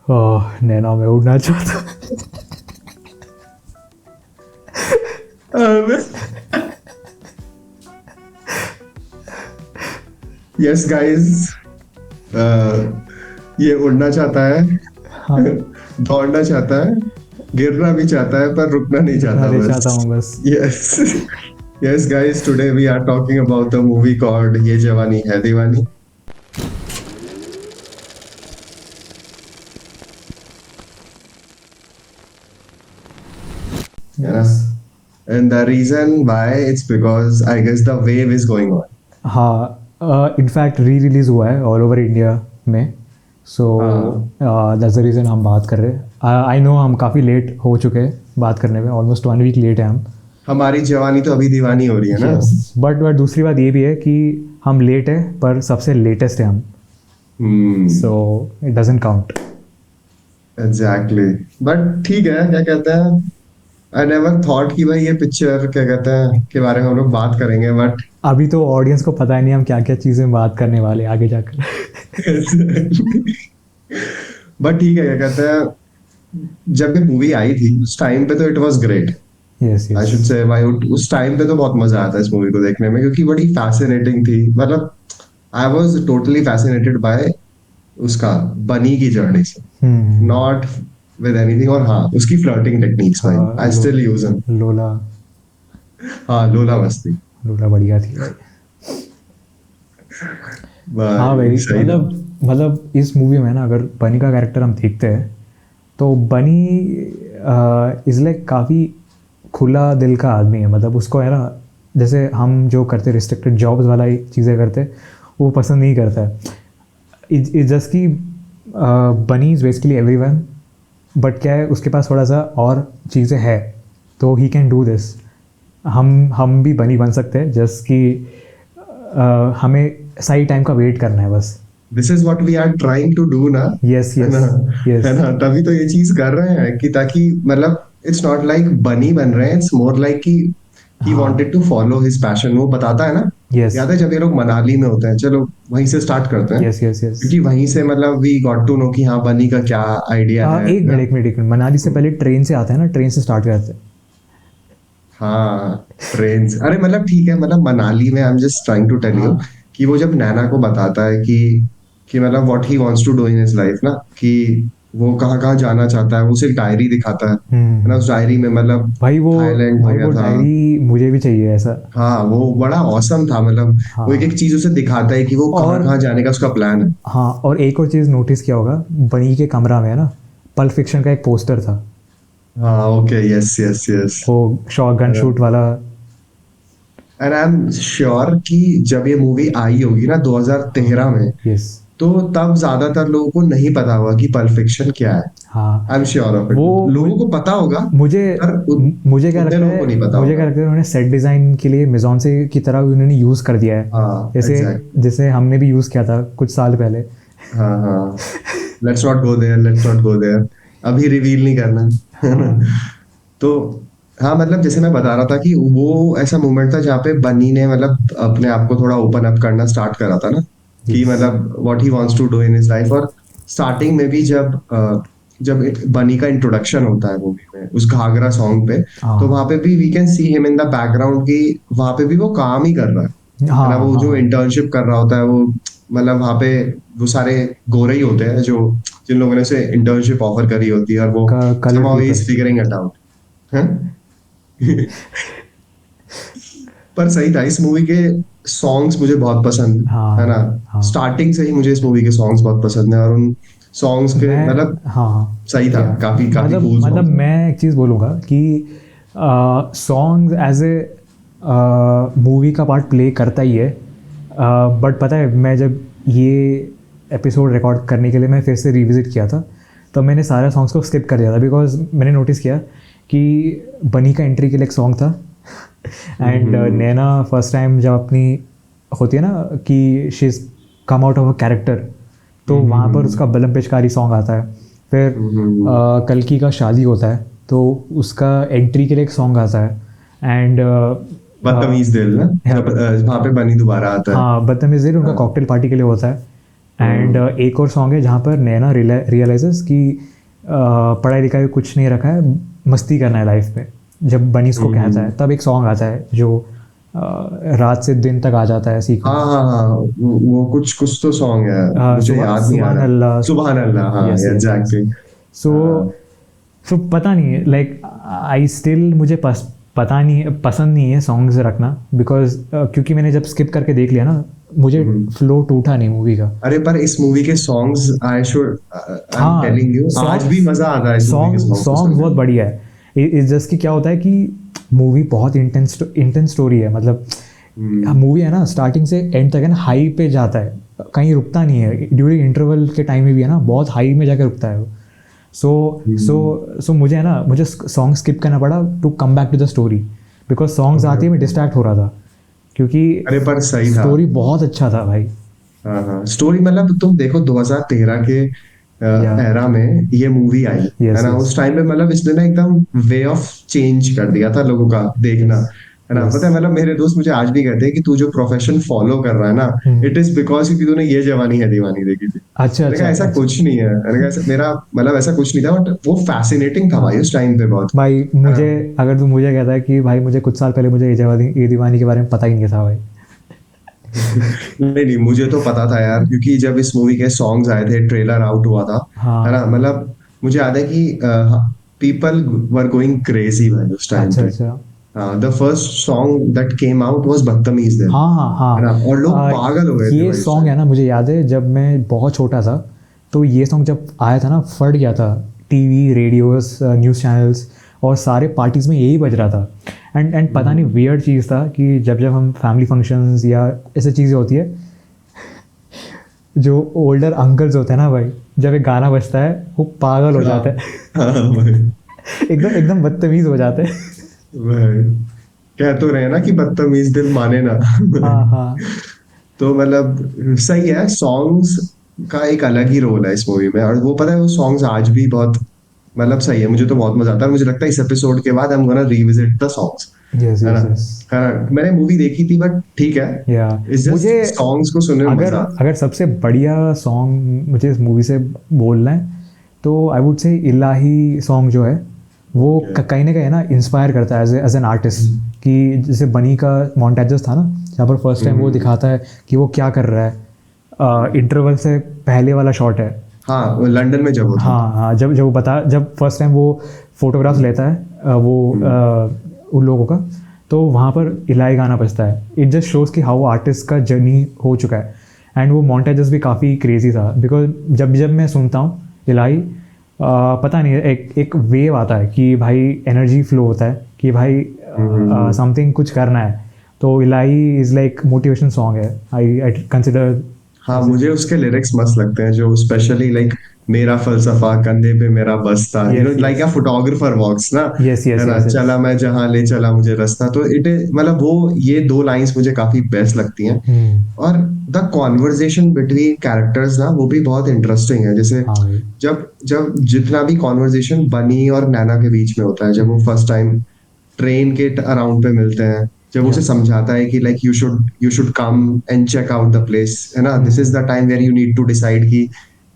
नैना मैं उड़ना चाहता। यस गाइस, ये उड़ना चाहता है, हाँ, दौड़ना चाहता है, गिरना भी चाहता है पर रुकना नहीं चाहता नहीं बस. चाहता हूँ बस। Yes. Yes, guys, today we are talking about the movie called Ye Jawani Hai Diwani. Yeah. And the reason why it's because I guess the wave is going on. हाँ, इनफैक्ट री रिलीज़ हुआ है all over India में, so that's the reason हम बात कर रहे हैं। आई नो हम काफ़ी लेट हो चुके हैं बात करने में, ऑलमोस्ट 1 वीक लेट है हम। हमारी जवानी तो अभी दीवानी हो रही है ना. यस, बट दूसरी बात ये भी है कि हम लेट है पर सबसे लेटेस्ट है हम, so it doesn't count. Exactly. But ठीक है, क्या कहते हैं, आई नेवर थॉट कि भाई ये पिक्चर क्या कहते हैं के बारे में हम लोग बात करेंगे, बट अभी तो ऑडियंस को पता ही नहीं हम क्या क्या चीज़ें बात करने वाले आगे जाकर। बट ठीक है, क्या कहते हैं, जब ये मूवी आई थी उस टाइम पे तो it was great. Yes I should say भाई उस टाइम पे तो बहुत मजा आया था इस मूवी को देखने में, क्योंकि बड़ी फैसिनेटिंग थी. मतलब I was totally fascinated by उसका बनी की जर्नी से, नॉट विद एनीथिंग. और हाँ, उसकी फ्लर्टिंग टेक्निक्स भाई, आई स्टिल यूज देम. लोला, हाँ, लोला मस्ती. लोला बढ़िया थी भाई। हाँ भाई, सही था. मतलब इस मूवी में ना अगर बनी का कैरेक्टर हम देखते हैं तो बनी इज़ लाइक काफ़ी खुला दिल का आदमी है। मतलब उसको है ना, जैसे हम जो करते रिस्ट्रिक्टेड जॉब्स वाला चीज़ें करते वो पसंद नहीं करता है। इट जस्ट कि बनी इज़ बेसिकली एवरीवन, बट क्या है उसके पास थोड़ा सा और चीज़ें है तो ही कैन डू दिस। हम भी बनी बन सकते हैं, जस्ट कि हमें सही टाइम का वेट करना है बस। This is what we are trying to do ना. यस है यस ना, यस। है ना, तभी तो ये चीज कर रहे हैं कि ताकि मतलब इट्स नॉट लाइक बनी बन रहे हैं, इट्स मोर लाइक कि he wanted to follow his passion. वो बताता है ना. यस याद है जब ये लोग मनाली में होते हैं, चलो वहीं से स्टार्ट करते हैं. Yes yes yes. क्योंकि वहीं से मतलब वी गॉट टू नो कि हाँ बनी का क्या आइडिया है. एक मिनट मनाली से पहले ट्रेन से आता है ना, ट्रेन से स्टार्ट करते हैं। हाँ, ट्रेन. अरे मतलब ठीक है, मतलब मनाली में I am just trying to tell you कि वो जब नैना को बताता है कि मतलब what he wants to do in his life ना, कि वो कहाँ कहाँ जाना चाहता है, वो सिर्फ डायरी दिखाता है ना. उस डायरी में मतलब भाई वो थाईलैंड हो गया था. डायरी मुझे भी चाहिए ऐसा। हाँ, वो बड़ा औसम था. मतलब वो एक एक चीज उसे दिखाता है कि वो कहाँ कहाँ जाने का उसका प्लान है. हाँ, और एक और चीज़ नोटिस किया होगा, बनी के कमरा में है ना पल्प फिक्शन का एक पोस्टर था। हाँ, ओके, यस यस यस. वो शॉट गन शूट वाला। एंड आई एम श्योर कि जब ये मूवी आई होगी ना 2013 में, यस, तो तब ज्यादातर लोगों को नहीं पता होगा कि पल्प फिक्शन क्या है. हाँ, I am sure of it. वो लोगों को पता होगा. मुझे मुझे क्या लगता है, लोगों को नहीं पता मुझे क्या होगा. लगता है उन्होंने सेट डिज़ाइन के लिए मिज़ोंसे की तरह उन्होंने यूज़ कर दिया है। हाँ, जैसे exactly. जैसे हमने भी यूज़ किया था कुछ साल पहले। हाँ हाँ, let's not go there, let's not go there. अभी रिवील नहीं करना. तो हाँ, मतलब जैसे मैं बता रहा था कि वो ऐसा मोमेंट था जहाँ पे बनी ने मतलब अपने आप को थोड़ा ओपन अप करना स्टार्ट करा था ना, कि मतलब what he wants to do in his life. और स्टार्टिंग में भी जब बनी का इंट्रोडक्शन होता है मूवी में उस घाघरा सॉन्ग पे, तो वहां पे भी we can see him in the background की. वहां पे भी वो काम ही कर रहा है ना. वो जो इंटर्नशिप कर रहा होता है, वो मतलब वहां पे वो सारे गोरे ही होते हैं जो जिन लोगों ने उसे इंटर्नशिप ऑफर करी होती है, और वो somehow he is figuring it out. पर सही था. इस मूवी के सॉन्ग्स मुझे बहुत पसंद है ना. स्टार्टिंग से ही मुझे इस मूवी के सॉन्ग्स बहुत पसंद है, और उन सॉन्ग्स के मतलब सही था. काफी काफी कूल. मतलब मैं एक चीज़ बोलूँगा कि सॉन्ग एज ए मूवी का पार्ट प्ले करता ही है, बट पता है मैं जब ये एपिसोड रिकॉर्ड करने के लिए मैं फिर से रिविजिट किया था, तो मैंने सारे सॉन्ग्स को स्किप कर दिया था, बिकॉज मैंने नोटिस किया कि बनी का एंट्री के लिए एक सॉन्ग था, एंड नैना फर्स्ट टाइम जब अपनी होती है ना कि she is come out of a character, तो वहाँ पर उसका बलम पेशकारी सॉन्ग आता है. फिर कल्कि का शादी होता है तो उसका एंट्री के लिए एक सॉन्ग आता है. एंड बदतमीज दिल ना, वहाँ पे बनी दोबारा आता है. हाँ, बदतमीज दिल उनका कॉकटेल पार्टी के लिए होता है. एंड एक और सॉन्ग है जहाँ पर नैना रियलाइजेस कि पढ़ाई लिखाई कुछ नहीं रखा है, मस्ती करना है लाइफ में। जब बनी इसको कहता है तब एक सॉन्ग आता है जो रात से दिन तक आ जाता है सीख। हाँ हाँ हाँ, वो कुछ कुछ तो सॉन्ग है, मुझे याद नहीं आ रहा। सुभान अल्लाह, हाँ एग्जैक्टली। सो पता नहीं है, लाइक आई स्टिल मुझे पता नहीं है, पसंद नहीं है सॉन्ग्स रखना, बिकॉज क्योंकि मैंने जब स्किप करके देख लिया ना, मुझे फ्लो टूटा नहीं मूवी का। अरे पर इस मूवी के songs I am telling you, आज भी मजा आता है इस मूवी के सॉन्ग बहुत बढ़िया है। इस जस्ट कि क्या होता है कि मूवी बहुत इंटेंस स्टोरी है, मतलब मूवी है ना स्टार्टिंग से एंड तक है ना हाई पे जाता है, कहीं रुकता नहीं है। ड्यूरिंग इंटरवल के टाइम में भी है ना बहुत हाई में जाकर रुकता है वो। सो मुझे है ना, मुझे सॉन्ग स्किप करना पड़ा to come back to the story, because songs आते ही मैं डिस्ट्रैक्ट हो रहा था, क्योंकि अरे पर सही था, स्टोरी बहुत अच्छा था भाई। हाँ हाँ, स्टोरी मतलब तुम देखो 2013 के एरा में ये मूवी आई है ना, उस टाइम पे मतलब इसने ना एकदम वे ऑफ चेंज कर दिया था लोगों का देखना, है ना। पता है मतलब मेरे दोस्त मुझे आज भी कहते हैं कि तू जो प्रोफेशन फॉलो कर रहा है ना, इट इज बिकॉज कि तूने ये जवानी है दीवानी देखी थी। अच्छा अच्छा, ऐसा कुछ नहीं है, मेरा मतलब ऐसा कुछ नहीं था, बट वो फैसिनेटिंग था भाई उस टाइम पे बहुत। भाई मुझे अगर तू मुझे कहता है कि भाई मुझे कुछ साल पहले मुझे ये दीवानी के बारे में पता ही नहीं था भाई। नहीं मुझे तो पता था यार, क्योंकि जब इस मूवी के सॉन्ग्स आए थे, ट्रेलर आउट हुआ था, है ना, मतलब मुझे याद है कि पीपल वर गोइंग क्रेजी भाई उस टाइम पे। अच्छा, the first song that came out was बदतमीज देन। हाँ, है ना, और लोग पागल हो गए थे। ये सॉन्ग है ना, मुझे याद है जब मैं बहुत छोटा था तो ये सॉन्ग जब आया था ना, फट गया था टीवी, रेडियोस, न्यूज़ चैनल्स, और सारे पार्टीज में यही बज रहा था। एंड पता नहीं वियर्ड चीज़ था कि जब हम फैमिली फंक्शंस या ऐसे चीज़ें होती है, जो ओल्डर अंकल्स होते हैं ना भाई, जब एक गाना बजता है वो पागल हो जाते हैं, एकदम बदतमीज हो जाते हैं। कह तो रहे ना कि बदतमीज दिल माने ना। हाँ तो मतलब सही है, सॉन्ग्स का एक अलग ही रोल है इस मूवी में, और वो पता है वो सॉन्ग्स आज भी बहुत मतलब सही है। मुझे तो बहुत मजा आता है, मुझे लगता है इस एपिसोड के बाद I am gonna revisit the songs. है ना, मैंने मूवी देखी थी बट ठीक है, मुझे सॉन्ग्स को सुनने में मजा। अगर सबसे बढ़िया सॉन्ग मुझे इस मूवी से बोलना है तो I would say Ilahi song जो है वो कहीं ना कहीं ना इंस्पायर करता है एज एन आर्टिस्ट। कि जैसे बनी का मोन्टाजेस था ना, जहाँ पर फर्स्ट टाइम वो दिखाता है कि वो क्या कर रहा है, इंटरवल से पहले वाला शॉट है। हाँ, वो लंदन में जब वो था। हाँ, जब फर्स्ट टाइम वो फोटोग्राफ्स लेता है वो उन लोगों का, तो वहाँ पर इलाही गाना बजता है। इट जस्ट शोज़ कि हाउ आर्टिस्ट का जर्नी हो चुका है। एंड वो मोन्टाजेस भी काफ़ी क्रेजी था, बिकॉज जब मैं सुनता हूँ इलाही, पता नहीं एक वेव आता है कि भाई एनर्जी फ्लो होता है कि भाई समथिंग कुछ करना है। तो इलाही इज़ लाइक मोटिवेशन सॉन्ग है, आई कंसिडर। हाँ, मुझे उसके लिरिक्स मस्त लगते हैं, जो स्पेशली लाइक मेरा फलसफा कंधे पे मेरा बस्ता, you know like a photographer walks ना, है ना, चला मैं जहां ले चला मुझे रास्ता। तो इट मतलब वो ये दो लाइंस मुझे काफी बेस्ट लगती हैं। और द कॉन्वर्जेशन बिटवीन कैरेक्टर्स ना, वो भी बहुत इंटरेस्टिंग है। जैसे जब जब जितना भी कॉन्वर्जेशन बनी और नैना के बीच में होता है, जब वो फर्स्ट टाइम ट्रेन के अराउंड पे मिलते हैं, जब उसे समझाता है कि like you should come and check out the place, है ना, this is the time where you need to decide कि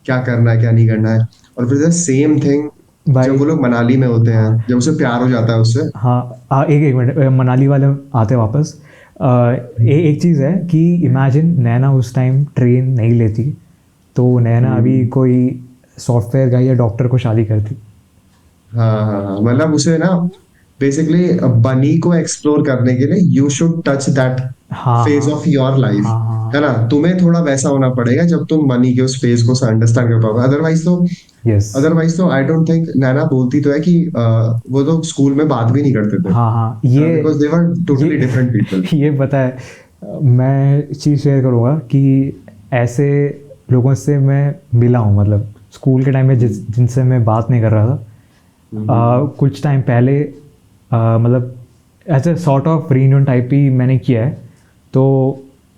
क्या करना है क्या नहीं करना है। और फिर द सेम थिंग जब वो लोग मनाली में होते हैं, जब उसे प्यार हो जाता है उससे। हाँ, एक मिनट, मनाली वाले आते हैं वापस। एक चीज़ है कि इमेजिन नैना उस टाइम ट्रेन नहीं लेती तो नैना अभी कोई सॉफ्टवेयर गाय या डॉक्टर को शादी करती। हाँ, मतलब उसे ना बेसिकली बनी को एक्सप्लोर करने के लिए you should touch that phase of your life, है ना। तुम्हें थोड़ा वैसा होना पड़ेगा जब तुम बनी के उस फेज को अंडरस्टैंड कर पाओगे। अदरवाइज तो आई डोंट थिंक। नैना बोलती तो है कि वो तो स्कूल में बात भी नहीं करते थे, ये because they were totally different people. ये पता है, मैं चीज़ शेयर करूँगा कि ऐसे लोगों से मैं मिला हूँ, मतलब स्कूल के टाइम में जिनसे मैं बात नहीं कर रहा था, कुछ टाइम पहले मतलब ऐसे सॉर्ट ऑफ रीयूनियन टाइप ही मैंने किया है। तो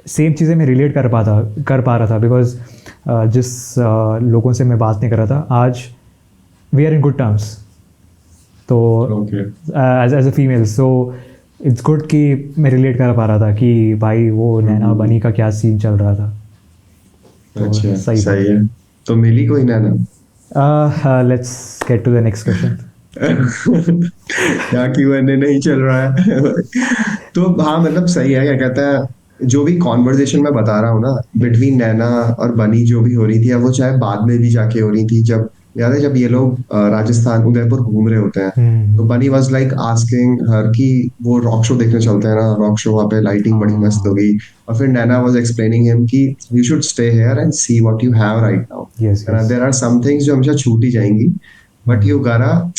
सेम चीज़ें मैं रिलेट कर पा रहा था, बिकॉज जिस लोगों से मैं बात नहीं कर रहा था, आज we are in good terms. तो as a female, so it's good कि मैं रिलेट कर पा रहा था कि भाई वो नैना बनी का क्या सीन चल रहा था। तो अच्छा सही था। सही है। तो मिली कोई Naina? Let's get to the next question. यहाँ Q&A नहीं चल रहा है। तो हाँ मतलब सही है, क्या कहता है, जो भी कॉन्वर्जेशन मैं बता रहा हूँ ना बिटवीन नैना और बनी जो भी हो रही थी, अब वो चाहे बाद में भी जाके हो रही थी, जब याद है जब ये लोग राजस्थान उदयपुर घूम रहे होते हैं, तो हम्म। बनी वाज लाइक आस्किंग हर कि वो रॉक शो देखने चलते हैं ना, रॉक शो वहाँ पे लाइटिंग बड़ी मस्त हाँ। होगी। और फिर नैना वाज एक्सप्लेनिंग हिम कि you should stay here and see what you have right now, yes है ना, yes. There are some things जो हमेशा छूट ही जाएंगी, but you gonna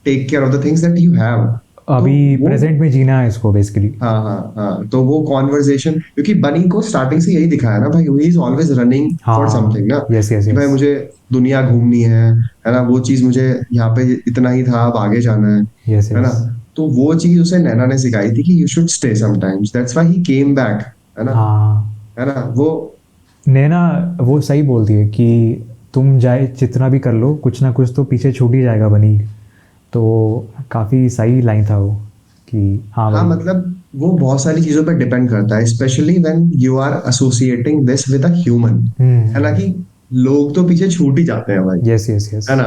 take care of the things that you have. तो अभी वो प्रेजेंट में जीना है इसको बेसिकली। हाँ हाँ हाँ, तो वो कॉन्वर्जेशन, क्योंकि बनी को स्टार्टिंग से यही दिखाया ना भाई, he is always running for हाँ। समथिंग ना, यस यस कि भाई यस। मुझे दुनिया घूमनी है ना, वो चीज मुझे यहाँ पे इतना ही था, अब आगे जाना यस है ना। यस। तो वो चीज उसे नैना ने सिखाई थी कि you should stay sometimes, that's why he came back, है ना, हाँ। है ना वो। नैना वो सही बोलती है कि तुम जाए जितना भी कर लो, कुछ ना कुछ तो पीछे छूट ही जाएगा बनी। तो काफ़ी सही लाइन था वो कि हाँ हाँ भाई। मतलब वो बहुत सारी चीजों पर डिपेंड करता है, specially when you are associating this with a human, है ना, कि लोग तो पीछे छूट ही जाते हैं भाई, यस यस यस। है ना,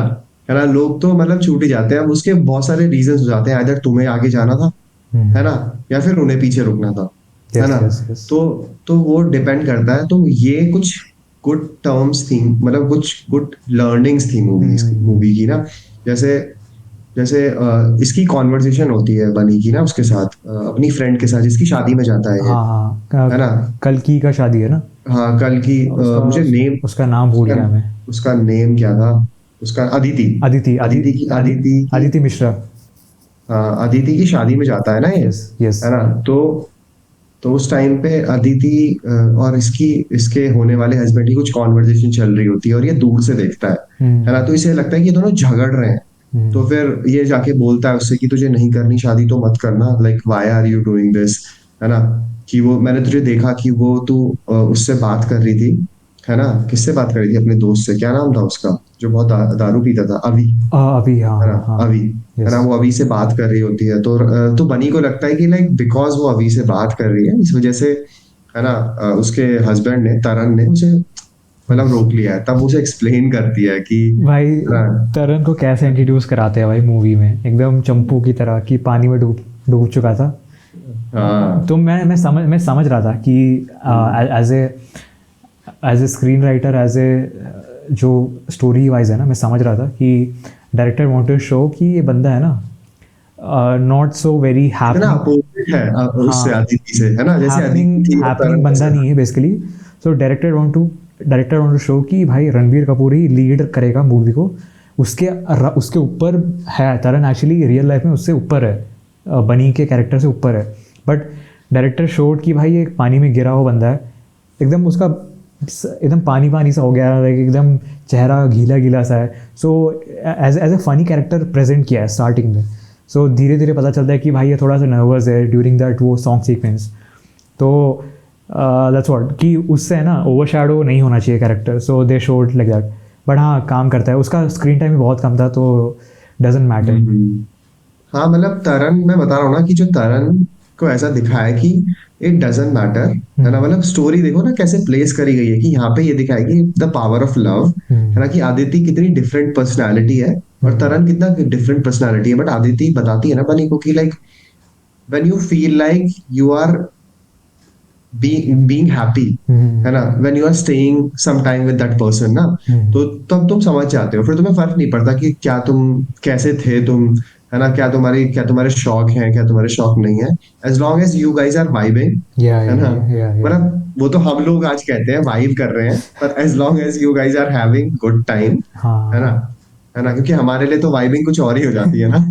है ना, लोग तो मतलब छूट ही जाते हैं, अब उसके बहुत सारे रीजंस हो जाते हैं, आइदर तुम्हें आगे जाना था, है ना, या फिर उन्हें पीछे रुकना था, है यस ना। Yes yes. तो वो डिपेंड करता है, तो ये कुछ गुड टर्म्स थी, मतलब कुछ गुड लर्निंग्स थी मूवी की ना। जैसे जैसे इसकी कॉन्वर्सेशन होती है बनी की ना उसके साथ, अपनी फ्रेंड के साथ जिसकी शादी में जाता है ये, हाँ हाँ है ना। कल की का शादी है ना। हाँ कल की, उसका मुझे नेम, उसका नाम भूल उसका गया मैं। उसका नेम क्या था, उसका अदिति, अदिति अदिति की, अदिति मिश्रा। हाँ अदिति की शादी में जाता है ना ये, यस यस। है ना। तो उस टाइम पे अदिति और इसकी इसके होने वाले हस्बैंड की कुछ कॉन्वर्जेशन चल रही होती है, और ये दूर से देखता है ना, तो इसे लगता है कि ये दोनों झगड़ रहे हैं। तो फिर ये जाके बोलता है उससे कि तुझे नहीं करनी शादी तो मत करना, like why are you doing this, है ना, कि वो मैंने तुझे देखा कि वो तू उससे बात कर रही थी, है ना, किससे बात कर रही थी, अपने दोस्त से, क्या नाम था उसका जो बहुत दारू पीता था, अभी, अभी हाँ है ना, हाँ अभी, हाँ। है ना, यस। वो अभी से बात कर रही होती है, तो बनी को लगता है कि लाइक बिकॉज वो अभी से बात कर रही है इस वजह से, है ना, उसके हस्बैंड ने, तरन ने उसे मतलब रोक लिया है, तब उसे एक्सप्लेन करती है कि, भाई है ना, तरन को कैसे इंट्रोड्यूस कराते हैं भाई मूवी में, एकदम चंपू की तरह कि पानी में डूब डूब चुका था। हाँ तो मैं समझ रहा था कि as a screenwriter, as a जो स्टोरी वाइज है ना, मैं समझ रहा था कि डायरेक्टर वांट टू शो कि ये बंदा है ना नॉट सो वेरी इतना हैपनिंग। अपोजिट है उससे, हाँ। अदिति से, है ना, जैसे अदिति हैपनिंग थी वो हैपनिंग तरन बंदा से। नहीं है basically. So director want to show कि भाई रणबीर कपूर ही लीड करेगा मूवी को। उसके ऊपर है तरन, एक्चुअली रियल लाइफ में उससे ऊपर है, बनी के कैरेक्टर से ऊपर है। बट डायरेक्टर शोड कि भाई एक पानी में गिरा हुआ बंदा है, एकदम उसका एकदम पानी पानी सा हो गया, लाइक एकदम चेहरा गीला गीला सा है। So as a funny character present किया है स्टार्टिंग में। सो धीरे धीरे पता चलता है कि भाई ये थोड़ा सा नर्वस है ड्यूरिंग दैट वो सॉन्ग सीक्वेंस। तो दैट्स व्हाट कि उससे है ना ओवर शैडो नहीं होना चाहिए character, so they showed like that. But हाँ काम करता है, उसका स्क्रीन टाइम भी बहुत कम था, तो डजेंट मैटर। हाँ मतलब तरन, मैं बता रहा हूँ ना कि जो तरन को ऐसा दिखाया है कि इट डजंट मैटर, है ना, मतलब स्टोरी देखो ना कैसे प्लेस करी गई है, कि यहाँ पे ये दिखाया है कि द पावर ऑफ लव, है ना, कि आदिति कितनी डिफरेंट पर्सनालिटी है और तरन कितना डिफरेंट पर्सनालिटी है, बट आदिति बताती है ना बनी को कि like when you feel like you are being happy, है ना, when you are staying some time with that person ना, तो तब तुम समझ जाते हो, फिर तुम्हें फर्क नहीं पड़ता कि क्या तुम कैसे थे तुम, है ना, क्या तुम्हारे शौक हैं, क्या तुम्हारे शौक नहीं है, as long as you guys are vibing, या है ना, या। मतलब वो तो हम लोग आज कहते हैं वाइब कर रहे हैं, पर as long as you guys are having good time, है ना, हाँ है ना, क्योंकि हमारे लिए तो वाइबिंग कुछ और ही हो जाती है ना,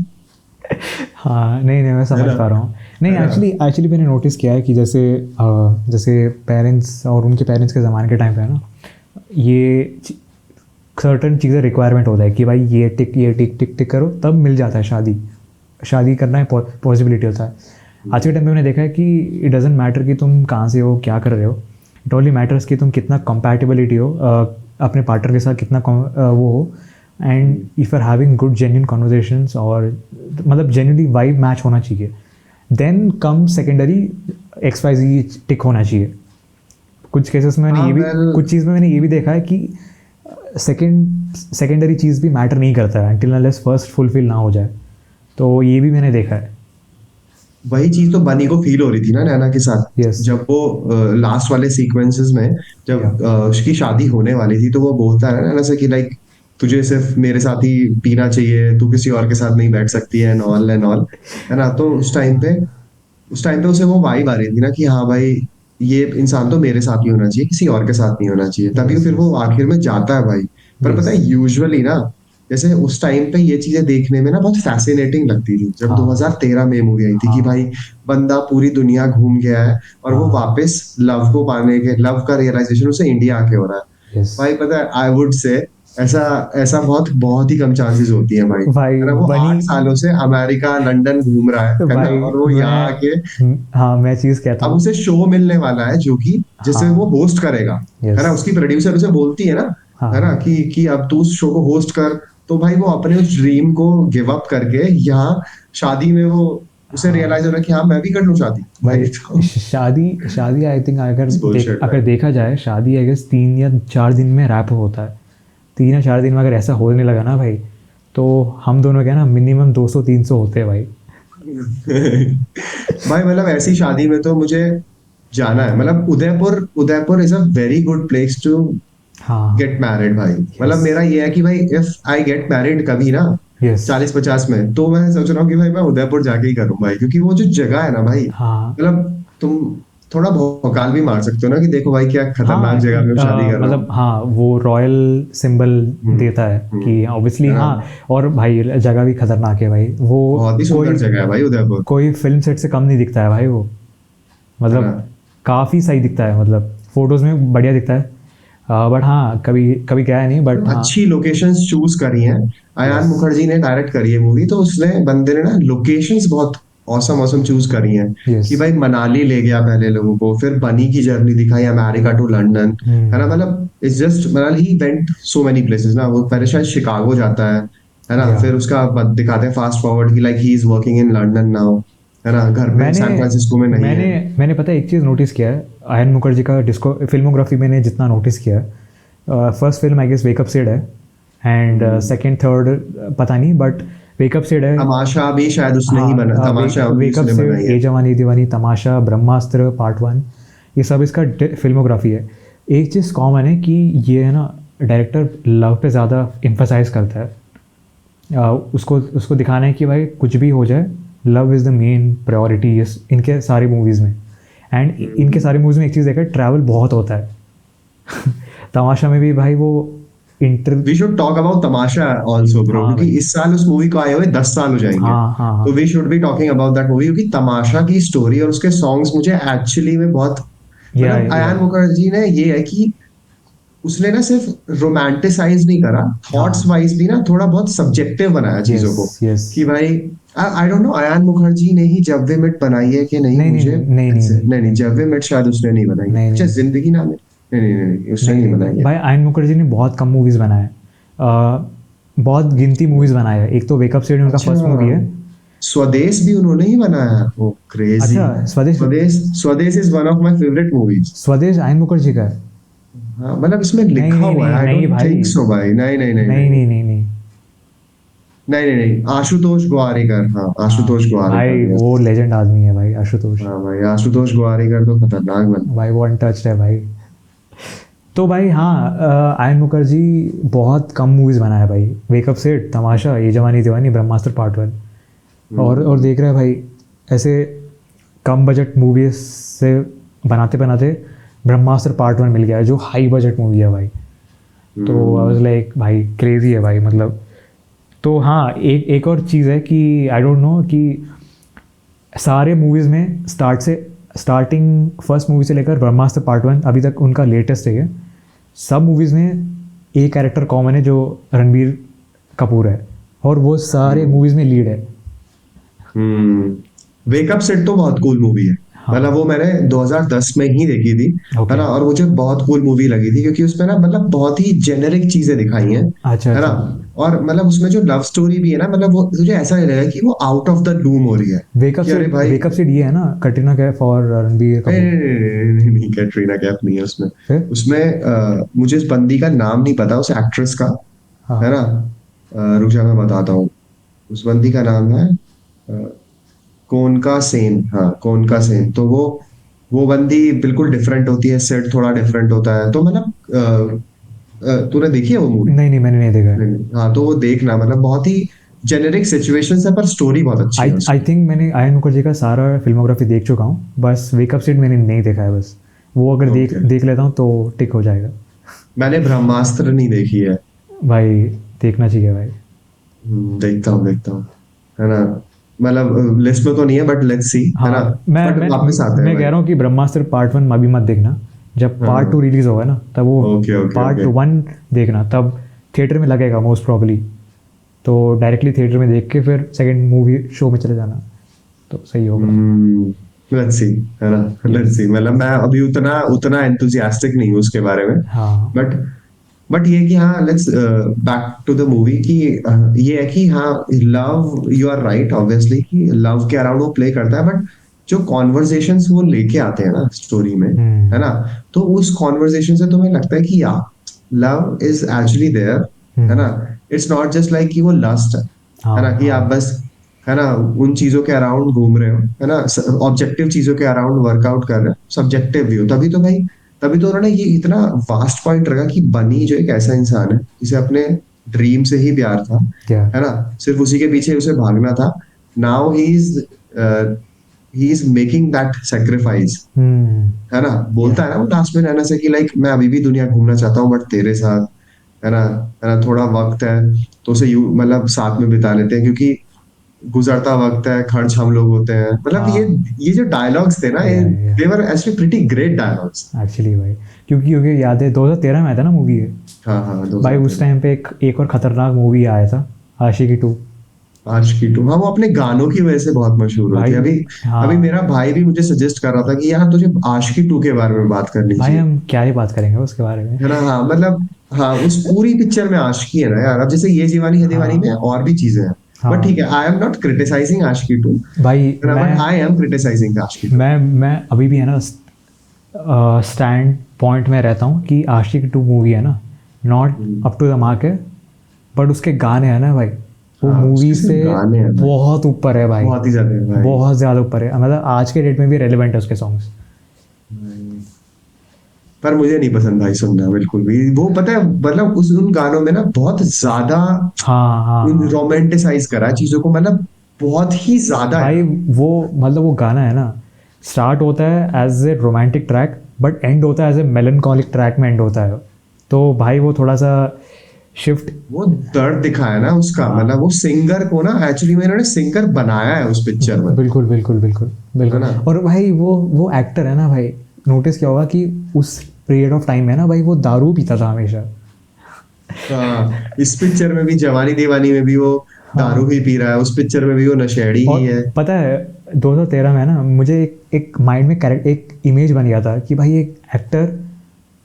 हाँ। नहीं नहीं, मैं है समझ ना, पा रहा हूँ। नहीं है ना। एक्चुअली मैंने नोटिस किया है कि जैसे पेरेंट्स और उनके पेरेंट्स के ज़माने के टाइम पे है ना, ये सर्टन चीज़ें रिक्वायरमेंट होता है कि भाई ये टिक टिक टिक करो तब मिल जाता है शादी। शादी करना है पॉसिबिलिटी होता है। आज के टाइम पे मैंने देखा है कि इट डजेंट मैटर कि तुम कहाँ से हो, क्या कर रहे हो। इट ओनली मैटर्स कि तुम कितना कंपैटिबिलिटी हो, अपने पार्टनर के साथ कितना वो हो, and if are having good genuine conversations, और मतलब जेन्युइनली वाइब मैच होना चाहिए। Then come secondary XYZ tick होना चाहिए। कुछ केसेस में मैंने ये भी कुछ चीज़ में मैंने ये भी देखा है कि सेकेंडरी चीज़ भी मैटर नहीं करता है until unless फर्स्ट फुलफिल ना हो जाए, तो ये भी मैंने देखा है। वही चीज तो बनी को फील हो रही थी ना नैना के साथ। Yes. जब वो लास्ट वाले सीक्वेंसेस में जब Yeah. उसकी शादी होने वाली थी, तो वो बोलता है ना नैना से कि लाइक तुझे सिर्फ मेरे साथ ही पीना चाहिए, तू किसी और के साथ नहीं बैठ सकती है, एंड ऑल, है ना। तो उस टाइम पे उसे वो वाइब आ रही थी ना कि हाँ भाई, ये इंसान तो मेरे साथ ही होना चाहिए, किसी और के साथ नहीं होना चाहिए। तभी Yes, फिर वो yes. आखिर में जाता है भाई। पर पता है Yes. यूजुअली ना, जैसे उस टाइम पे ये चीजें देखने में ना बहुत फैसिनेटिंग लगती थी, जब हाँ 2013 में मूवी आई थी कि हाँ भाई बंदा पूरी दुनिया घूम गया है और वो हाँ। वापस लव को पाने के, लव का रियलाइजेशन उसे इंडिया आके हो रहा है। यस भाई पता है, आई वुड से ऐसा ऐसा बहुत बहुत ही कम चांसेस होती है भाई, भाई है ना। वो बनी 8 सालों से अमेरिका लंदन घूम रहा है ना, भाई और वो यहाँ आके हाँ मैं चीज़ कहता अब हूँ। उसे शो मिलने वाला है जो कि जिसे वो हाँ होस्ट करेगा, है यस ना। उसकी प्रोड्यूसर उसे बोलती है ना हाँ कि अब तू उस शो को होस्ट कर। तो भाई वो अपने उस ड्रीम को गिव अप करके यहाँ शादी में वो उसे हाँ। रियलाइज हो रहा है कि हाँ मैं भी कर लूँ शादी भाई। भाई तो शादी आई थिंक bullshit, अगर भाई। देखा जाए, शादी आई गेस 3 या 4 दिन में रैप होता है। 3 या 4 दिन में अगर ऐसा होने लगा ना भाई, तो हम दोनों क्या ना मिनिमम 200-300 होते हैं भाई। भाई मतलब ऐसी शादी में तो मुझे जाना है। मतलब Udaipur Udaipur is a very good place to हाँ गेट मैरिड भाई। मतलब यस मेरा ये है कि भाई इफ आई गेट मैरिड कभी ना यस 40-50 में, तो मैं सोच रहा हूँ कि भाई मैं उदयपुर जाके ही करूँ भाई, क्योंकि वो जो जगह है ना भाई, हाँ मतलब तुम थोड़ा भौकाल भी मार सकते हो ना कि देखो भाई क्या खतरनाक हाँ। जगह में शादी कर रहा मतलब हूँ। हाँ वो रॉयल सिंबल देता है कि ऑब्वियसली है ना। हाँ। और भाई जगह भी खतरनाक है भाई वो। बहुत ही कोई सुंदर जगह है भाई उदयपुर, कोई फिल्म सेट से कम नहीं दिखता है भाई वो। है मतलब ना। काफ़ी सही दिखता है, मतलब फोटोज़ में बढ़िया दिखता है। बट हाँ कभी कभी गया है नहीं, बट हाँ। अच्छी लोकेशंस चूज करी हैं। अयान यस मुखर्जी ने डायरेक्ट करी है मूवी, तो उसने बंदे ने ना लोकेशंस बहुत औसम औसम चूज करी हैं। यस कि भाई मनाली ले गया पहले लोगों को, फिर बनी की जर्नी दिखाई अमेरिका टू लंदन, है ना। मतलब इट्स जस्ट मतलब he went so many places ना। वो पहले शायद शिकागो जाता है ना। या फिर उसका दिखाते हैं फास्ट फॉरवर्ड की like he is working in London now, है ना। घर पे मैंने सैन फ्रांसिस्को में नहीं मैंने है। मैंने पता है एक चीज़ नोटिस किया है आयन मुखर्जी का डिस्को फिल्मोग्राफी मैंने जितना नोटिस किया है। First film I guess Wake Up Sid है, एंड सेकंड थर्ड पता नहीं, बट वेकअप सिड है। तमाशा भी शायद उसने ही बना, हाँ तमाशा भी वेकअप उसने सिड, बनाई है। ए जवानी दीवानी, तमाशा, ब्रह्मास्त्र पार्ट 1, ये सब इसका फिल्मोग्राफी है। एक चीज़ कॉमन है कि ये है ना डायरेक्टर लव पे ज़्यादा इम्फसाइज करता है। उसको उसको दिखाना है कि भाई कुछ भी हो जाए, love is the main priority इनके सारी मूवीज़ में। एंड इनके सारी मूवीज़ में एक चीज़ देखा, ट्रैवल बहुत होता है। तमाशा में भी भाई वो we should talk about Tamasha also bro, हाँ क्योंकि भाई इस साल उस मूवी को आए हुए 10 साल हो जाएंगे। हाँ हाँ तो हाँ we should be talking about that movie, क्योंकि तमाशा की स्टोरी और उसके सॉन्ग्स मुझे एक्चुअली में बहुत, मतलब या अयान मुखर्जी ने ये है कि उसने ना सिर्फ रोमांटिसाइज नहीं करा, थॉट्स हाँ वाइज भी ना थोड़ा बहुत सब्जेक्टिव बनाया यस चीजों को। यस। कि भाई I don't know Ayan Mukerji ने ही जब वे मेट बनाई है कि नहीं, नहीं नहीं मुझे नहीं नहीं नहीं नहीं नहीं नहीं, जब वे मेट शायद उसने नहीं बनाई है। नहीं अच्छा, नहीं जिंदगी नाम है, नहीं नहीं नहीं नहीं, उसने नहीं नहीं नहीं बनाई नहीं है। भाई आयन मुखर्जी ने बहुत कम मूवीज़ बनाए हैं। बहुत गिनती मूवीज़ बनाए हैं। एक तो वेकअप सिड उनका अच्छा, फर्स्ट मूवी है। स्वदेश भी उन्होंने ही बनाया है? Oh crazy. अच्छा स्वदेश, स्वदेश स्वदेश is one of my favourite movies. स्वदेश आयन मुखर्जी का है? हाँ मतलब इसमें नहीं लिखा नहीं हुआ है, नहीं आई नहीं डोंट भाई, थिंक सो भाई। नहीं नहीं नहीं नहीं नहीं नहीं नहीं नहीं। नहीं नहीं नहीं, आशुतोष गोवारिकर, हाँ आशुतोष हाँ भाई गोवारिकर, यस। वो लेजेंड आदमी है भाई आशुतोष। हाँ भाई, आशुतोष गोवारिकर तो खतरनाक बंदा। भाई वो अनटच्ड है भाई। तो भाई हाँ आयन मुखर्जी बहुत कम मूवीज़ बनाया है भाई। वेकअप सिड, तमाशा, ये जवानी दीवानी, ब्रह्मास्त्र पार्ट 1। और देख रहे हैं भाई ऐसे कम बजट मूवीज से बनाते बनाते ब्रह्मास्त्र पार्ट 1 मिल गया है जो हाई बजट मूवी है भाई। तो आई वाज लाइक भाई क्रेजी है भाई मतलब। तो हाँ एक और चीज़ है कि आई डोंट नो कि सारे मूवीज़ में स्टार्टिंग फर्स्ट मूवी से लेकर ब्रह्मास्त्र पार्ट 1 अभी तक उनका लेटेस्ट है। सब मूवीज़ में एक कैरेक्टर कॉमन है जो रणबीर कपूर है, और वो सारे मूवीज़ में लीड है। वेकअप सेट तो बहुत कूल मूवी है। मतलब वो मैंने 2010 में ही देखी थी, Okay. है ना, और मुझे बहुत कूल मूवी लगी थी क्योंकि उसमें ना मतलब बहुत ही जेनेरिक चीजें दिखाई हैं, अच्छा है ना, अच्छा। और मतलब उसमें जो लव स्टोरी भी है ना, मतलब वो तुझे ऐसा नहीं लगेगा कि वो आउट ऑफ द लूम हो रही है वेकअप कि से अरे भाई। वेकअप से ये है ना, कटरीना कैफ और रणबीर नहीं कपूर। नहीं नहीं नहीं नहीं, नहीं, कैटरीना कैफ नहीं है उसमें। फिर? उसमें मुझे इस बंदी का नाम नहीं पता, उस एक्ट्रेस का, है हाँ। ना। रुक जा मैं बताता हूँ। उस बंदी का नाम है कोनका सेन, हाँ कोनका सेन। तो वो बंदी बिल्कुल डिफरेंट होती है, सेट थोड़ा डिफरेंट होता है, तो मतलब तूने देखी है वो मूवी? नहीं नहीं, मैंने नहीं देखा है। हाँ तो वो देखना, मतलब बहुत ही जेनेरिक सिचुएशंस है पर स्टोरी बहुत अच्छी आई है आई उसकी। थिंक मैंने आयन मुखर्जी का सारा फिल्मोग्राफी देख चुका हूँ, बस वेकअप सीट मैंने नहीं देखा है बस। वो अगर देख ओके, देख लेता हूँ तो टिक हो जाएगा। मैंने ब्रह्मास्त्र नहीं देखी है। भाई देखना चाहिए भाई। देखता हूँ, है ना, मतलब लिस्ट में तो नहीं है बट लेट्स सी, है ना। हाँ, मैं बट मैं वापस आते हैं मैं कह भाई। रहा हूँ कि ब्रह्मास्त्र पार्ट 1 अभी मत देखना। जब पार्ट 2 हाँ, रिलीज होगा ना, तब वो ओके ओके पार्ट ओके। 1 देखना, तब थिएटर में लगेगा मोस्ट प्रॉब्ली। तो डायरेक्टली थिएटर में देख के फिर सेकंड मूवी शो में चले जाना, तो सही होगा। लेट्स सी, है ना, लेट्स यस। सी। मतलब मैं अभी उतना उतना एंथुसियास्टिक नहीं हूँ उसके बारे में, हाँ। बट ये कि हाँ, let's back to the movie कि ये है कि हाँ, love, you are right obviously कि लव के अराउंड वो प्ले करता है, बट जो कॉन्वर्जेशंस वो लेके आते हैं ना स्टोरी में, है हम्म। ना, तो उस कॉन्वर्जेशन से तुम्हें लगता है कि या लव इज एक्चुअली देयर, है ना। हम्म। इट्स नॉट जस्ट लाइक कि वो लस्ट है हाँ ना, कि आप हाँ। बस, है ना, उन चीजों के अराउंड घूम रहे हो, है ना, ऑब्जेक्टिव चीजों के अराउंड वर्कआउट कर रहे हो, सब्जेक्टिव भी हो, तभी तो भाई, तभी तो उन्होंने ये इतना वास्ट पॉइंट रखा कि बनी जो एक ऐसा इंसान है जिसे अपने ड्रीम से ही प्यार था, क्या? है ना, सिर्फ उसी के पीछे उसे भागना था। Now he is making that sacrifice, hmm. है ना। या। बोलता है ना वो लास्ट में रहना से कि लाइक मैं अभी भी दुनिया घूमना चाहता हूँ बट तेरे साथ, है ना, है ना, थोड़ा वक्त है तो उसे यू मतलब साथ में बिता लेते हैं क्योंकि गुजरता वक्त है, खर्च हम लोग होते हैं। मतलब हाँ। ये जो डायलॉग्स थे ना, ये या they were actually pretty great dialogues. Actually भाई, क्योंकि याद है 2013 में आया था ना मूवी है। हाँ हाँ, भाई उस 2013। टाइम पे एक और खतरनाक मूवी आया था, आशिकी 2। आशिकी टू, हाँ वो अपने गानों की वजह से बहुत मशहूर हुई थी। भाई अभी अभी हाँ। मेरा भाई भी मुझे सजेस्ट कर रहा था कि यार तुझे आशिकी टू के बारे में बात करनी भाई चाहिए, हम क्या ही बात करेंगे उसके बारे में। है ना। हाँ मतलब, हाँ उस पूरी पिक्चर में आशिकी है ना यार। अब जैसे ये दीवानी है दीवानी में हाँ और भी चीजें हैं, बट ठीक हाँ। है, I am not criticising Aashiqui two, भाई है ना, but I am criticising Aashiqui two. मैं अभी भी है ना स्टैंड पॉइंट में रहता हूँ कि आशिक 2 मूवी है ना, not up to the mark है, बट उसके गाने हैं ना भाई, वो हाँ मूवी उसके सिर्फ से गाने हैं भाई, बहुत ऊपर है भाई। बहुत ही ज्यादा है भाई। बहुत ज़्यादा ऊपर है, मतलब आज के डेट में भी रेलेवेंट है उसके सॉन्ग्स। पर मुझे नहीं पसंद भाई सुनना बिल्कुल भी वो, पता है मतलब उस उन गानों में ना बहुत ज्यादा हाँ हाँ हाँ। रोमांटिसाइज करा है चीजों को, मतलब बहुत ही ज्यादा भाई यार। वो मतलब वो गाना है ना, स्टार्ट होता है as a romantic track, but end होता है एज ए मेलनकॉलिक ट्रैक में एंड होता है। तो भाई वो थोड़ा सा शिफ्ट। वो दर्द दिखाया ना उसका, मतलब हाँ वो सिंगर को ना एक्चुअली में इन्होंने सिंगर बनाया है उस पिक्चर में, बिल्कुल बिल्कुल बिल्कुल है बिल्कुल। ना। और भाई वो एक्टर है ना भाई, नोटिस किया होगा कि उस पीरियड ऑफ टाइम में ना भाई वो दारू पीता था हमेशा। हाँ इस पिक्चर में भी, जवानी दीवानी में भी वो दारू हाँ। ही पी रहा है, उस पिक्चर में भी वो नशेड़ी और ही है। पता है 2013 में ना मुझे एक माइंड में कैरेक्टर, एक इमेज बन गया था कि भाई एक एक्टर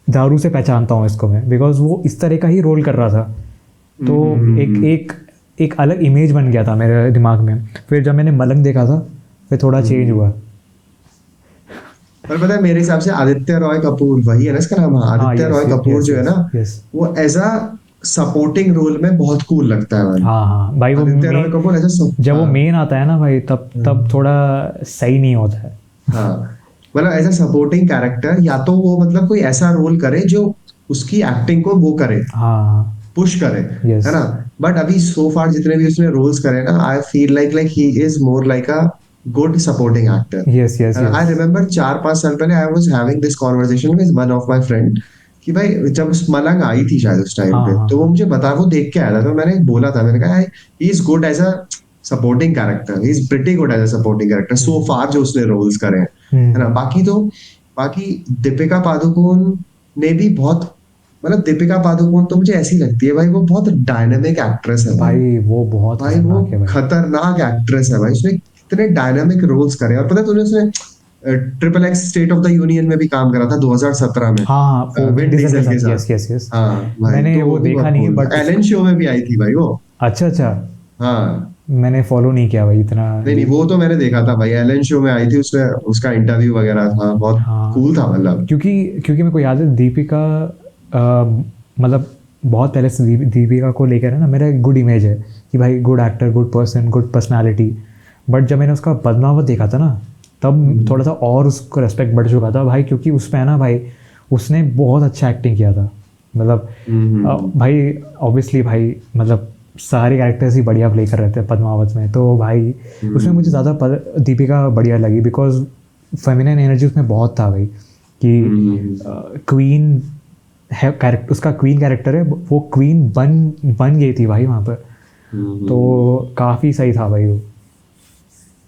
दारू से पहचानता हूँ इसको मैं, बिकॉज वो इस तरह का ही रोल कर रहा था। तो एक हम्म। एक एक अलग इमेज बन गया था मेरे दिमाग में। फिर जब मैंने मलंग देखा था, फिर थोड़ा चेंज हुआ। पर पता है मेरे हिसाब से आदित्य रॉय कपूर, वही है ना इसका नाम, हाँ, हाँ आदित्य यस रॉय कपूर यस जो है यस ना, यस। वो एज अ सपोर्टिंग रोल में बहुत कूल लगता है भाई। हाँ हाँ भाई वो Aditya Roy man, Kapur as a, जब वो हाँ मेन आता है ना भाई, तब तब थोड़ा सही नहीं होता है। हाँ, मतलब एज अ सपोर्टिंग कैरेक्टर, या तो वो मतलब कोई ऐसा रोल करे जो उसकी एक्टिंग को वो करे, हाँ पुश करे, है यस ना। बट अभी सो फार जितने भी उसने रोल्स करे ना, I feel like he is more like a good supporting actor, yes yes है ना। यस। आई रिमेम्बर 4-5 साल पहले I was having this conversation with one of my friend कि भाई जब उस मलंग आई थी शायद उस टाइम हाँ पे, हाँ तो वो हाँ। मुझे बता, वो देख के आया था, तो मैंने बोला था, मैंने कहा he is good as a supporting character, he is pretty good as a supporting character so hmm far जो उसने रोल्स करे हैं, है ना। हम्म। बाकी दीपिका पादुकोण ने भी बहुत, मतलब दीपिका पादुकोण तो मुझे ऐसी लगती है भाई, वो बहुत डायनामिक एक्ट्रेस है भाई। भाई वो बहुत भाई वो खतरनाक है भाई। खतरनाक एक्ट्रेस है भाई, उसने कितने डायनामिक रोल्स करे, और पता है तूने उसने triple x state of the union में भी काम करा था 2017 में, हाँ हाँ, वो विन विन डीजल डीजल के के साथ, साथ। Yes yes yes. हाँ भाई, मैंने तो वो वो भी देखा बहुत नहीं है, cool बट था। एलन शो में भी आई थी भाई वो। अच्छा अच्छा, हाँ, मैंने फॉलो नहीं किया भाई इतना नहीं नहीं, वो तो मैंने देखा था भाई, एलन शो में आई थी, उसमें उसका इंटरव्यू वगैरह था, बहुत हाँ, कूल था मतलब। क्योंकि क्योंकि मेरे को याद है दीपिका, मतलब बहुत पहले से दीपिका को लेकर है ना मेरा एक गुड इमेज है कि भाई good actor, good person, good personality. But जब मैंने उसका पद्मावत देखा था ना, तब थोड़ा सा और उसको रेस्पेक्ट बढ़ चुका था भाई, क्योंकि उस पर है ना भाई, उसने बहुत अच्छा एक्टिंग किया था। मतलब भाई ऑब्वियसली भाई, मतलब सारे कैरेक्टर्स ही बढ़िया प्ले कर रहे थे पद्मावत में, तो भाई उसमें मुझे ज़्यादा दीपिका बढ़िया लगी, बिकॉज फेमिनिन एनर्जी उसमें बहुत था भाई, कि क्वीन है कैरेक्टर, उसका क्वीन कैरेक्टर है, वो क्वीन बन गई थी भाई वहाँ पर। तो काफ़ी सही था भाई वो।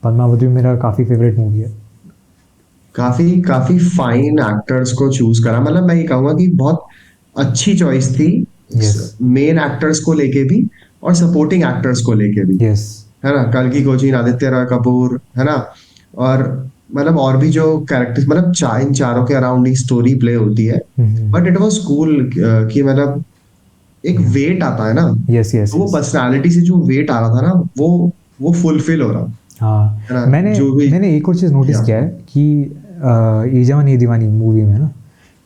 पद्मावती भी मेरा काफ़ी फेवरेट मूवी है। काफी काफी फाइन एक्टर्स को चूज करा, मतलब मैं ये कहूंगा कि बहुत अच्छी चॉइस थी, यस मेन एक्टर्स को लेके भी और सपोर्टिंग एक्टर्स को लेके भी, यस। है ना। कल्कि कोचिन, आदित्य रॉय कपूर, है ना, और मतलब और भी जो कैरेक्टर्स, मतलब इन चारों के अराउंड ही स्टोरी प्ले होती है। बट इट वाज कूल कि मतलब एक वेट आता है ना, यस यस तो वो यस। पर्सनालिटी से जो वेट आ रहा था ना, वो फुलफिल हो रहा हाँ, है ना, मैंने जो भी मैंने एक और चीज़ नोटिस किया। किया है कि ये जवान ये दीवानी मूवी में ना,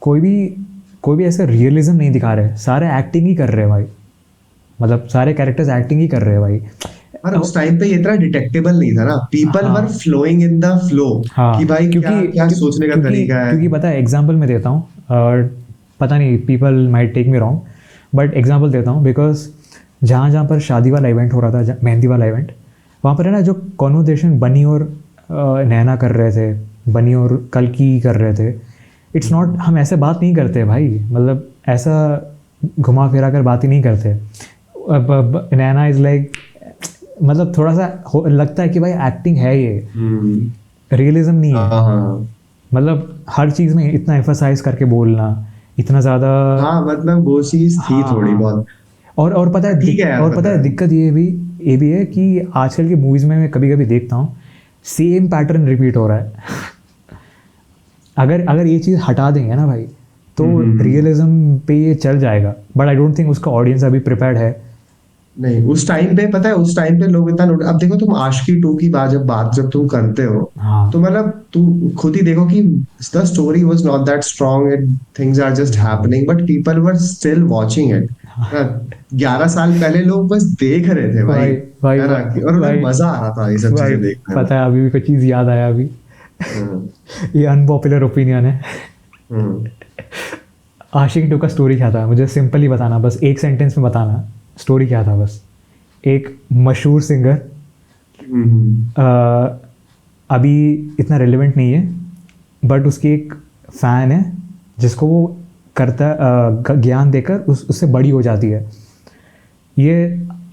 कोई भी कोई भी ऐसा रियलिज्म नहीं दिखा रहे, सारे एक्टिंग ही कर रहे हैं भाई। मतलब सारे कैरेक्टर्स एक्टिंग ही कर रहे हैं भाई। पर उस टाइम पे ये इतना डिटेक्टेबल नहीं था ना, पीपल वर हाँ फ्लोइंग इन द फ्लो, कि हाँ, भाई क्या क्योंकि क्या सोचने का क्योंकि तरीका है। क्योंकि पता है, एग्जांपल मैं देता हूँ, और पता नहीं people might take me wrong, but example देता हूँ, बिकॉज जहाँ जहाँ पर शादी वाला इवेंट हो रहा था, मेहंदी वाला इवेंट, वहाँ पर है ना जो कॉन्वर्जेशन बनी और नैना कर रहे थे, बनी और कल्कि कर रहे थे, इट्स नॉट, हम ऐसे बात नहीं करते भाई, मतलब ऐसा घुमा फिरा कर बात ही नहीं करते। नैना इज़ लाइक, मतलब थोड़ा सा लगता है कि भाई एक्टिंग है ये, रियलिज्म नहीं हाँ है। हाँ मतलब हर चीज़ में इतना एम्फसाइज करके बोलना, इतना ज़्यादा। हाँ, मतलब वो चीज थी हाँ थोड़ी हाँ। बहुत। और पता है ठीक है यार, और पता पता है है। दिक्कत ये भी है कि आजकल की मूवीज़ में मैं कभी कभी देखता हूँ, सेम पैटर्न रिपीट हो रहा है। अगर अगर ये चीज़ हटा देंगे ना भाई, तो रियलिज्म पे ये चल जाएगा, बट आई डोंट थिंक उसका ऑडियंस अभी प्रिपेयर्ड है। नहीं, उस टाइम पे पता है, उस टाइम पे लोग इतना अब देखो, तुम आशिकी 2 की बात जब तुम करते हो, तो हाँ मतलब तुम खुद ही देखो कि the story was not that strong and things are just happening, but people were still watching it. 11 साल पहले लोग बस देख रहे थे भाई, भाई भाई है ना, और उन्हें भाई मजा आ रहा था ये सब भाई, चीजें देखने में। पता है अभी भी कोई चीज़ याद आया अभी। हम्म, ये अनपॉपुलर ओपिनियन है। हम्म, आशिक 2 का स्टोरी क्या था, मुझे सिंपल ही बताना, बस एक सेंटेंस में बताना स्टोरी क्या था बस। एक मशहूर सिंगर, अभी इतना रेलेवेंट नहीं है, बट उसकी एक फ़ैन है जिसको वो करता ज्ञान देकर उससे बड़ी हो जाती है। ये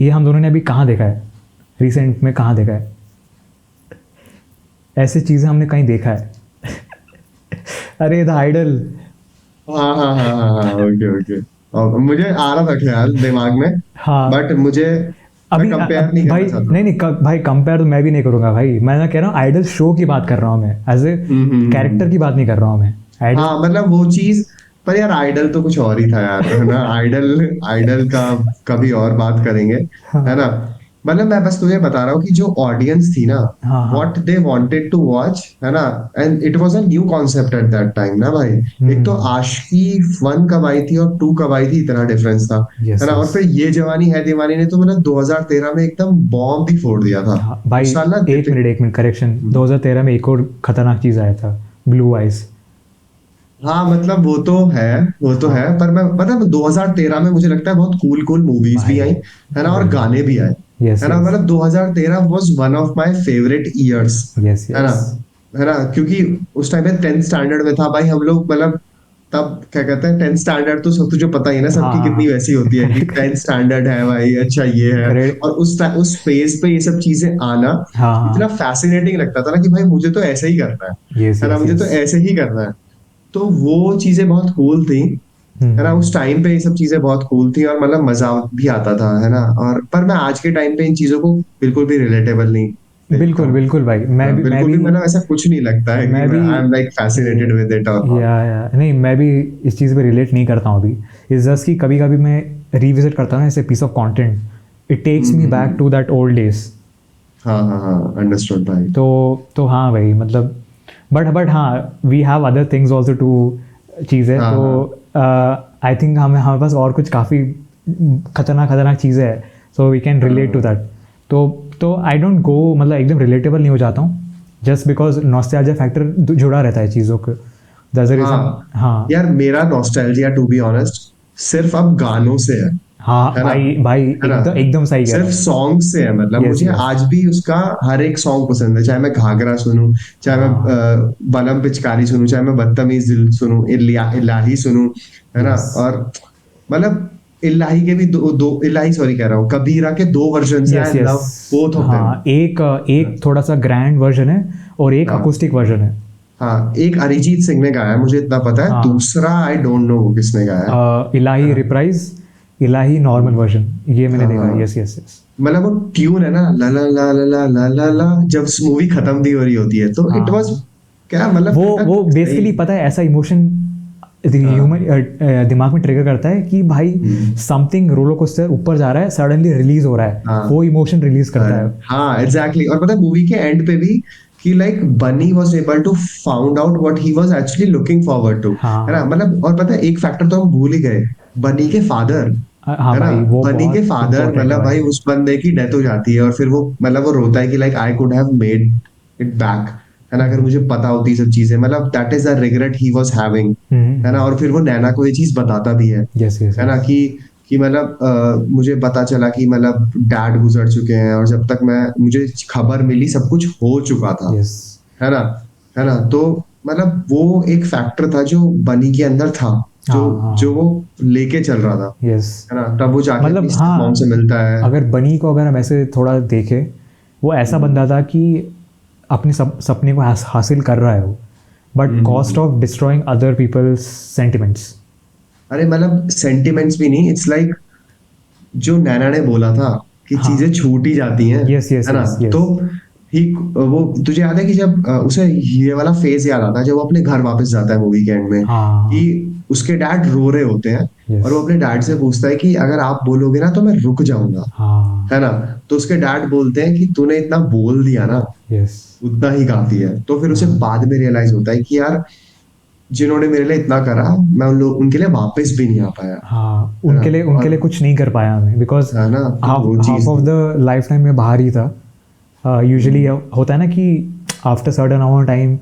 ये हम दोनों ने अभी कहाँ देखा है, रिसेंट में कहाँ देखा है, ऐसी चीज़ें हमने कहीं देखा है। अरे द आइडल। हाँ हाँ हाँ हाँ हाँ, ओके ओके, और मुझे आ रहा था ख्याल दिमाग में, हाँ, बट मैं अभी कंपेयर नहीं भाई करना चाहता। नहीं नहीं, भाई कंपेयर तो मैं भी नहीं करूँगा भाई, मैं ना कह रहा हूँ आइडल शो की बात कर रहा हूँ, मैं एज ए कैरेक्टर की बात नहीं कर रहा हूँ मैं। आइडल, हाँ, मतलब वो चीज, पर यार आइडल तो कुछ और ही था यार, है ना। आइडल आइडल का कभी और बात करेंगे, है ना। हाँ मतलब मैं बस तुझे बता रहा हूँ कि जो ऑडियंस थी ना, हाँ हाँ। What they wanted to watch, है ना, and it was a new concept at that time ना भाई। एक तो आशिकी 1 कब आई थी और 2 कब आई थी, इतना डिफरेंस था, यस है ना। और यस। फिर ये जवानी है दीवानी ने तो मतलब 2013 में एकदम बॉम्ब भी फोड़ दिया था। हाँ भाई, उस साल ना एक मिनट करेक्शन, हम्म। 2013 में एक और खतरनाक चीज़ आया था, ब्लू आइज। हाँ, मतलब वो तो है, हाँ पर मैं मतलब 2013 में मुझे लगता है बहुत कूल कूल मूवीज भी भाई, आई, है ना, और भाई गाने भी आए, यस है ना। यस मतलब 2013 was one of my favourite years, yes है ना, यस। है ना, क्योंकि उस टाइम में 10th स्टैंडर्ड में था भाई हम लोग, मतलब तब क्या कहते हैं, 10th स्टैंडर्ड तो सब तुझे पता ही है ना, हाँ सबकी हाँ कितनी हाँ। वैसी होती है कि 10th स्टैंडर्ड है भाई, अच्छा ये है। ग्रेड। और उस फेज पे ये सब चीजें आना हाँ इतना हाँ। फैसिनेटिंग लगता था ना, कि भाई मुझे तो ऐसे ही करना यस है ना, यस मुझे तो यस। ऐसे ही करना है। तो वो चीजें बहुत कूल थी, है ना, उस टाइम पे ये सब चीजें बहुत कूल थी, और मतलब मजा भी आता था, है ना। और पर मैं आज के टाइम पे इन चीजों को बिल्कुल भी रिलेटेबल नहीं बिल्कुल बिल्कुल भाई, मैं बिल्कुल भी मतलब ऐसा कुछ नहीं लगता है कि मैं भी I am like fascinated with it और या नहीं, मैं भी इस चीज़ पे रिलेट नहीं करता हूँ अभी। इस जस्ट कि कभी कभी मैं रिविजिट करता हूँ ऐसे piece of content, it takes me back to that old days. हाँ हाँ हाँ, अंडरस्टूड भाई। तो हाँ भाई, मतलब बट हाँ, we have other things also to चीज़ें। हाँ, तो आई थिंक हमें हमारे पास और कुछ काफ़ी खतरनाक खतरनाक चीज़ें हैं, so we can relate to that. तो आई डोंट गो, मतलब एकदम रिलेटेबल नहीं हो जाता हूँ, जस्ट बिकॉज नॉस्टैल्जिया फैक्टर जुड़ा रहता है चीज़ों को। That's the reason. हाँ यार मेरा नॉस्टैल्जिया टू बी ऑनेस्ट सिर्फ अब गानों से हाँ है ना? भाई भाई, है ना? एकदम सही कह सिर्फ रहा है। सॉन्ग से है, मतलब यस मुझे यस। आज भी उसका हर एक सॉन्ग पसंद है, चाहे मैं घाघरा सुनूं, चाहे मैं हाँ बलम पिचकारी सुनूं, चाहे मैं बदतमीज दिल सुनूं, इलाही सुनूं, है ना? यस और मतलब इलाही के भी दो इलाही, सॉरी कह रहा हूँ, कबीरा के दो वर्जन है, yes I yes. Love both of them. हाँ, एक थोड़ा सा ग्रैंड वर्जन है और एक हाँ अकोस्टिक वर्जन है। हाँ, एक अरिजीत सिंह ने गाया है, मुझे इतना पता है, हाँ, दूसरा आई डोंट नो वो किसने गाया है। इलाही हाँ रिप्राइज, इलाही नॉर्मल वर्जन, ये मैंने देखा है। हाँ, यस यस यस। मतलब वो ट्यून है ना, ला ला ला ला ला ला ला ला, जब मूवी खत्म भी हो रही होती है तो इट वाज हाँ, क्या मतलब कितना वो सही। बेसिकली पता है ऐसा इमोशन हाँ ह्यूमन दिमाग में ट्रिगर करता है कि भाई हम्म, समथिंग रोलर कोस्टर ऊपर जा रहा है, सडनली रिलीज हो रहा है, हाँ वो इमोशन रिलीज करता है। हाँ एग्जैक्टली। और पता है मूवी के एंड पे भी कि like Bunny was able to found out what he was actually looking forward to, है ना? हाँ मतलब और पता है एक फैक्टर तो हम भूल ही गए, बनी के फादर, हाँ है ना? भाई, वो बनी के बहुत फादर, इम्पोर्टेंट है मतलब भाई। भाई उस बंदे की डेथ हो जाती है और फिर वो मतलब वो रोता है कि like I could have made it back, है ना? अगर मुझे पता होती सब चीजें, मतलब that is the regret he was having, है ना? और फिर वो नैना को ये चीज बताता भी यस यस है ना? यस कि मतलब मुझे पता चला कि मतलब डैड गुजर चुके हैं और जब तक मैं मुझे खबर मिली सब कुछ हो चुका था, यस। है ना? है ना? तो मतलब वो एक फैक्टर था जो बनी के अंदर था, जो हाँ जो वो हाँ। लेके चल रहा था, यस। है ना? तब वो जाके अपनी मतलब मॉम से हाँ, मिलता है। अगर बनी को अगर हम ऐसे थोड़ा देखें, वो ऐसा हम्म, बंदा था कि अपने सपने को हासिल कर रहा है वो, but cost hmm. Of destroying other people's sentiments. अरे मतलब सेंटिमेंट्स भी नहीं, इट्स लाइक जो नैना ने बोला था कि हाँ। चीजें छूट ही जाती हैं, यस यस है ना? यस तो यस। ही वो तुझे याद है कि जब उसे ये वाला फेज याद आता है जब वो अपने घर वापस जाता है मूवी के एंड में, कि हाँ। उसके डैड रो रहे होते हैं और यस। वो अपने डैड से पूछता है कि अगर आप बोलोगे ना तो मैं रुक जाऊंगा, हाँ। है ना? तो उसके डैड बोलते हैं कि तूने इतना बोल दिया ना, यस। उतना ही काफी है। तो फिर उसे हाँ बाद में रियलाइज होता है कि यार जिन्होंने मेरे लिए इतना करा, मैं उनके लिए वापस भी नहीं आ पाया, हाँ, है ना? उनके और लिए कुछ नहीं कर पाया मैं, बिकॉज है ना, तो हाफ वो हाफ चीज ऑफ थी। द लाइफ टाइम में बाहर ही था। यूजुअली होता है ना कि आफ्टर सर्टन अमाउंट टाइम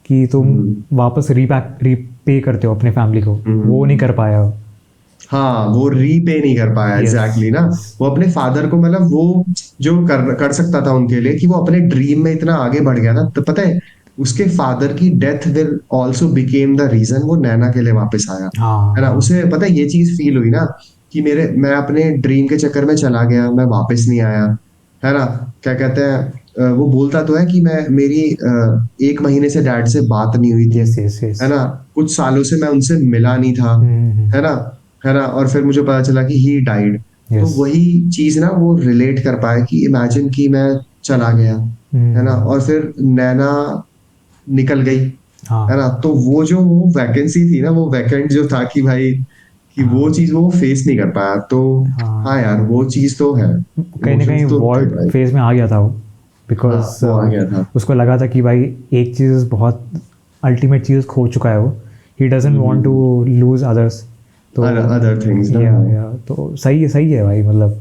कि तुम हम्म, वापस रीपे करते हो अपने फैमिली को, वो नहीं हम्म। कर पाया। हाँ वो रीपे नहीं कर पाया, यस एग्जैक्टली ना। यस। वो अपने फादर को मतलब वो जो कर सकता था उनके लिए, कि वो अपने ड्रीम में इतना आगे बढ़ गया था, तो पता है उसके फादर की death will also became the reason वो नैना के लिए वापस आया, हाँ है ना? हाँ। उसे पता है ये चीज फील हुई ना कि मैं अपने ड्रीम के चक्कर में चला गया, मैं वापस नहीं आया, है ना? क्या कहते हैं, वो बोलता तो है कि मैं मेरी 1 महीने से डैड से बात नहीं हुई थी, यस यस यस। है ना? कुछ सालों से मैं उनसे मिला नहीं था, है ना? है ना? और फिर मुझे पता चला कि ही डाइड। तो यस। वही चीज ना वो रिलेट कर पाया कि इमेजिन कि मैं चला गया, है ना? और फिर नैना निकल गई, है हाँ ना? तो वो वैकेंसी थी ना, वो वैकेंट जो था कि भाई कि वो हाँ चीज वो फेस नहीं कर पाया, तो हाँ। हाँ यार वो चीज तो है, कहीं ना कहीं इमोशंस तो थे वॉर्ड भाई। फेज में आ गया था वो, हाँ बिकॉज वो आ गया था। उसको लगा था कि भाई एक चीज़ बहुत अल्टीमेट चीज़ खो चुका है वो, he doesn't want to lose others. तो अदर थिंग्स ना, या तो सही है भाई, मतलब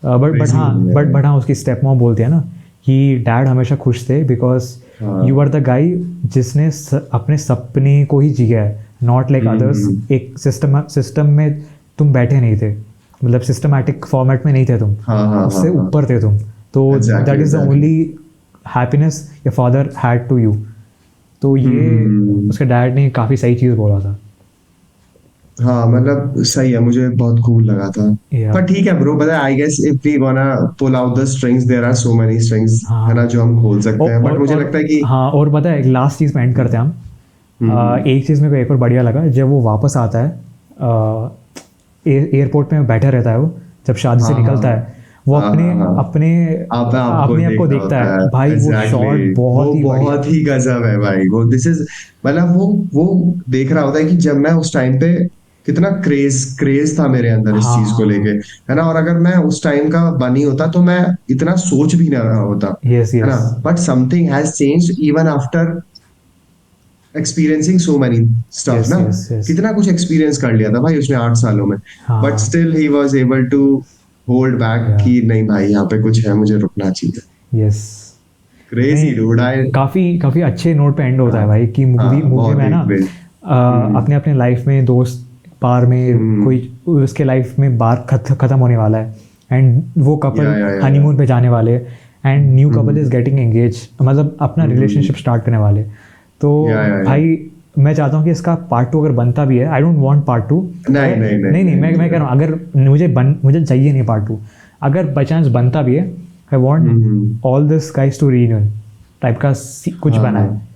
बट क्रेजी हाँ, मूवी है बट भाई। बट हाँ, उसकी स्टेप मॉम बोलते हैं ना कि डैड हमेशा खुश थे बिकॉज हाँ यू आर द गाई जिसने अपने सपने को ही जिया है, नॉट लाइक अदर्स। एक सिस्टम में तुम बैठे नहीं थे, मतलब सिस्टमैटिक फॉर्मेट में नहीं थे तुम, हाँ हाँ हाँ उससे हाँ, ऊपर थे तुम। तो exactly that is the exactly. Only happiness your father had to you. तो ये उसके डैड ने काफ़ी सही चीज़ बोला था। हाँ मतलब सही है, मुझे बहुत कूल लगा था। या पर ठीक है ब्रो, पता है I guess if we gonna pull out the strings there are so many strings, है ना, हाँ। जो हम खोल सकते हैं, बट मुझे लगता है और कि हाँ, और पता है एक लास्ट चीज़ में एंड करते हैं हम। हम्म, एक चीज़ मेरे को एक और बढ़िया लगा, जब वो वापस आता है एयरपोर्ट में बैठा रहता है वो, जब शादी से हाँ निकलता हाँ है, वो हाँ, अपने हाँ, हाँ। अपने आप आपको अपने आप को देखना देखता होता है है भाई। वो एग्जैक्टली शॉट बहुत वो ही बढ़िया। बहुत ही गजब है भाई वो दिस इज मतलब वो देख रहा होता है कि जब मैं उस टाइम पे कितना क्रेज था मेरे अंदर इस हाँ चीज को हाँ लेके, हाँ। है ना। और अगर मैं उस टाइम का बनी होता तो मैं इतना सोच भी ना रहा होता, यस है ना। Yes but something has changed even after experiencing so many stuff yes ना। Yes yes. कितना कुछ एक्सपीरियंस कर लिया था भाई उसने 8 सालों में, बट हाँ still he was able to hold back या कि नहीं भाई यहाँ पे कुछ है, मुझे रुकना चाहिए। यस। क्रेजी नहीं, डूड आई। काफ़ी काफ़ी अच्छे नोट पे एंड होता हाँ है भाई कि मूवी हाँ मूवी बहुत में ही ना क्रेज। अपने अपने लाइफ में दोस्त पार में हम्म, कोई उसके लाइफ में बार ख़त्म होने वाला है, एंड वो कपल या हनीमून पे जाने वाले, and new couple is hmm, getting engage, मतलब अपना हम्म, रिलेशनशिप स्टार्ट करने वाले। तो या भाई मैं चाहता हूँ कि इसका पार्ट 2 अगर बनता भी है, आई डोंट वांट पार्ट 2। नहीं अगर नहीं नहीं नहीं नहीं, नहीं मैं नहीं। कह रहा हूँ अगर मुझे चाहिए नहीं पार्ट 2। अगर बाई चांस बनता भी है, I want hmm, all this guys to reunion type का कुछ हाँ बना हाँ। है।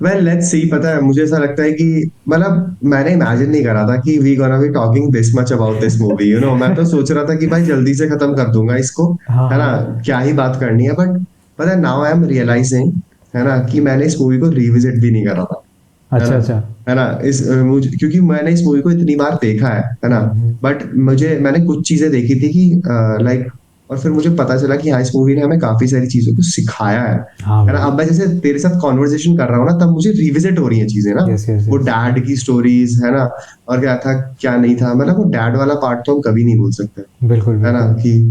वेल लेट्स सी, पता है मुझे ऐसा लगता है कि मतलब मैंने इमेजिन नहीं करा था कि we gonna be talking this much about this movie, you know. मैं तो सोच रहा था कि भाई जल्दी से खत्म कर दूंगा इसको, हाँ है ना, हाँ। क्या ही बात करनी है। बट पता है नाउ आई एम रियलाइजिंग, है ना, कि मैंने इस मूवी को रिविजिट भी नहीं करा था, है अच्छा ना। अच्छा। है ना, इस मुझे क्योंकि मैंने इस मूवी को इतनी बार देखा है ना। हम्म। बट मैंने कुछ चीजें देखी थी कि लाइक, और फिर मुझे पता चला कि हाँ इस मूवी ने हमें काफी सारी चीजों को सिखाया हाँ है ना। भाई। अब मैं जैसे तेरे साथ कॉन्वर्सेशन कर रहा हूँ ना, तब मुझे रिविजिट हो रही है चीजें ना, यस यस वो यस। डैड की स्टोरीज, है ना, और क्या था क्या नहीं था, मतलब वो डैड वाला पार्ट तो हम कभी नहीं भूल सकते, बिल्कुल है ना बिल्कुल। कि।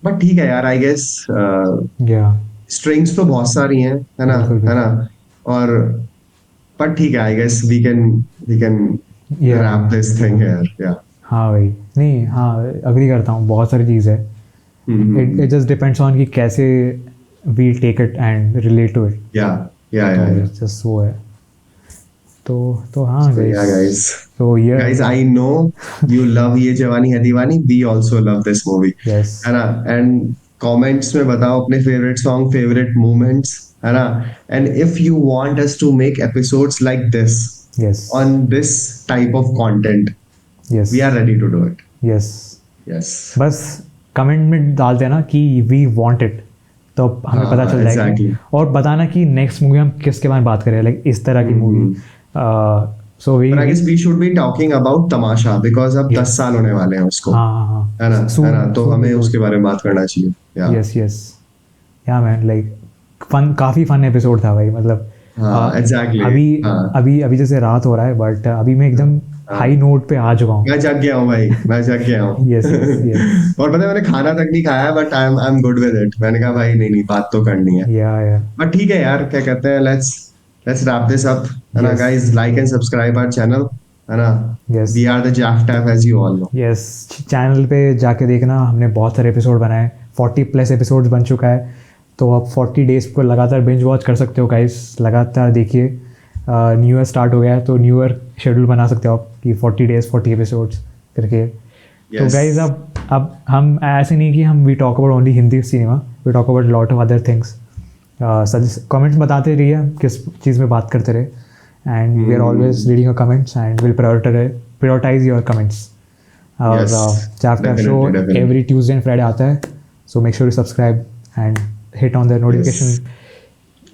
बट ठीक है यार, आई गेस या स्ट्रिंग्स तो बहुत सारी हैं, बिल्कुल है ना। बिल्कुल। और बट ठीक है, आई गेस वी कैन या रैप दिस या। थिंग हियर या। हाँ भाई। नहीं हाँ, अग्री करता हूँ, बहुत सारी चीज़ है। It it just depends on कि कैसे we take it and relate to it. या तो या जस्ट वो है। तो हाँ So गाइस। yeah, guys. तो ये Guys, I know you love ये जवानी है दीवानी. We also love this movie. Yes है ना? And comments में बताओ अपने favorite song, favorite moments, है ना? And if you want us to make episodes like this yes on this type of content, yes we are ready to do it. Yes. Yes. बस comment में डाल देना कि वी वांट इट, तो हमें पता हाँ चल जाएगी। exactly. और बताना कि नेक्स्ट मूवी हम किसके बारे में बात करें, लाइक इस तरह की movie. Hmm. So we But I we guess we should be talking about Tamasha because अब 10 यस। साल होने वाले हैं उसको, हाँ हाँ है ना, हाँ, है ना, सून तो सून हमें विल डू उसके इट। बारे में बात करना चाहिए। या यस यस। या मैन, लाइक फन, काफ़ी फन एपिसोड था भाई, मतलब हाँ एग्जैक्टली अभी हाँ अभी अभी जैसे रात हो रहा है, बट अभी मैं एकदम हाई हाँ। नोट पे आ चुका हूँ। मैं जग गया हूँ भाई, मैं जग गया हूँ। Yes yes yes. और पता है मैंने खाना तक नहीं खाया, but I am good with it. मैंने कहा भाई नहीं नहीं बात तो करनी है। या बट ठीक है यार, क्या कहते हैं, let's let's wrap this up, है ना yes guys. Like and subscribe our channel, है ना। Yes we are the Jaff Tap as you all know. Yes. Channel पे जाके देखना, हमने बहुत सारे एपिसोड बनाए, 40 प्लस एपिसोड्स बन चुका है। तो आप 40 डेज़ को लगातार बिंज वॉच कर सकते हो गाइस, लगातार देखिए। न्यू ईयर स्टार्ट हो गया है, तो न्यू ईयर शेड्यूल बना सकते हो आप कि 40 डेज़ 40 एपिसोड्स करके। तो यस गाइज अब हम ऐसे नहीं कि हम we talk about only Hindi cinema, we talk about lot of other things. Comments बताते रहिए हम किस चीज़ में बात करते रहे, and we are always reading your comments and will prioritise your comments. और यस जैफ का show definitely definitely. Every Tuesday and Friday आता है, so make sure you subscribe and hit on the notification. Yes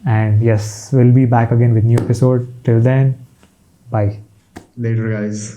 And yes, we'll be back again with new episode. Till then, bye. Letter guys.